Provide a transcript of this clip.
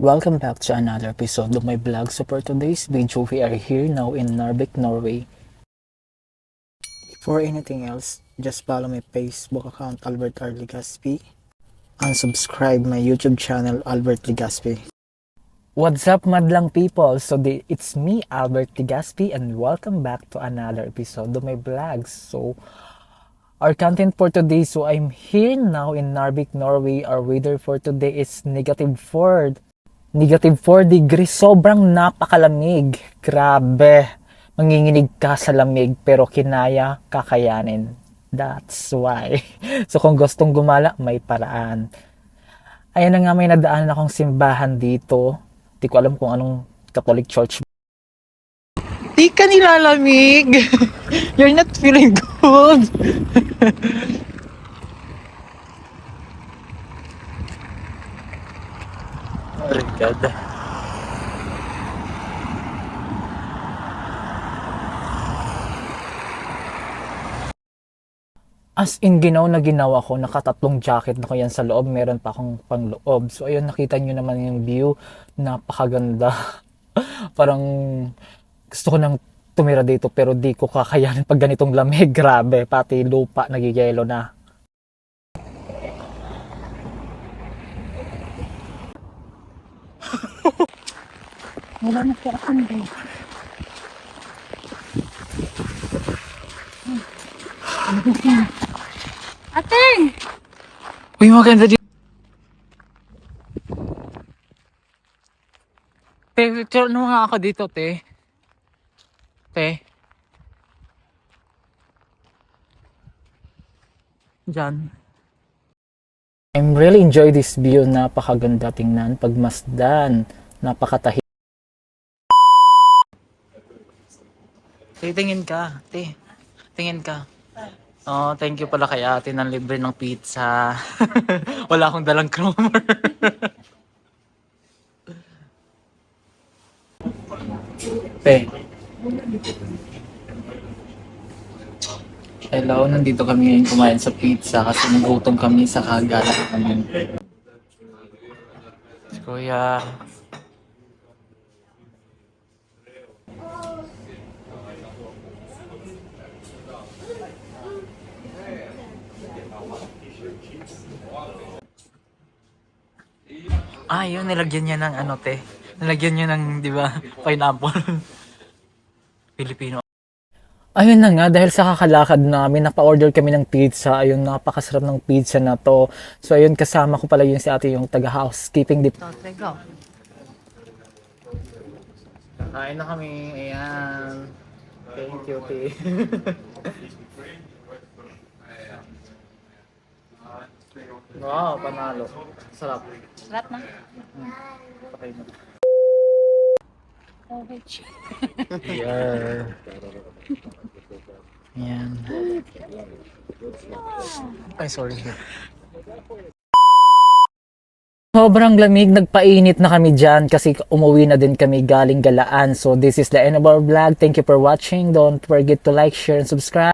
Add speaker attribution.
Speaker 1: Welcome back to another episode of my vlog. So for today's video, we are here now in Narvik, Norway. Before anything else, just follow my Facebook account Albert R. Legaspi and subscribe my YouTube channel Albert Legaspi. What's up, madlang people? It's me, Albert Legaspi, and welcome back to another episode of my vlogs. So our content for today, I'm here now in Narvik, Norway. Our weather for today is -4 degrees. Sobrang napakalamig. Grabe. Manginginig ka sa lamig pero kinaya kakayanin. That's why. So kung gustong gumala, may paraan. Ayan na nga, may nadaanan akong simbahan dito. Di ko alam kung anong Catholic Church. Di ka nilalamig. You're not feeling good. Oh my God. As in, ginawa ko, nakatatlong jacket na ko yan sa loob, meron pa akong pangloob. So ayun, nakita nyo naman yung view, napakaganda. Parang gusto ko nang tumira dito pero di ko kakayanin pag ganitong lamig. Grabe, pati lupa nagigelo na. Wala na po ako dito.
Speaker 2: Ateng!
Speaker 1: Uy, maganda dito. Te, picture ano nga ako dito, te. Te. Diyan. I'm really enjoy this view. Napakaganda tingnan. Pagmasdan. Napakatahi. Te, tingin ka. Te, tingin ka. Oh, thank you pala kay ate ng libre ng pizza. Wala akong dalang cromer. Pe. Hello, nandito kami ngayon kumain sa pizza kasi nagutom kami sa kagala namin. Si Kuya. Ah, yun, nilagyan niya ng ano, te. Nilagyan niya ng, di ba, pineapple. Filipino. Ayun na nga, dahil sa kakalakad namin, napa-order kami ng pizza. Ayun, napakasarap ng pizza na to. So, ayun, kasama ko pala yun si ate, yung taga-housekeeping.
Speaker 2: Go.
Speaker 1: Kain na kami. Ayan. Thank you, te. Wow, panalo. Sarap.
Speaker 2: Sarap na.
Speaker 1: Patay na.
Speaker 2: OH.
Speaker 1: Yeah. Ayan. Ay, sorry. Sobrang lamig, nagpainit na kami dyan kasi umuwi na din kami galing Galaan. So this is the end of our vlog. Thank you for watching. Don't forget to like, share, and subscribe.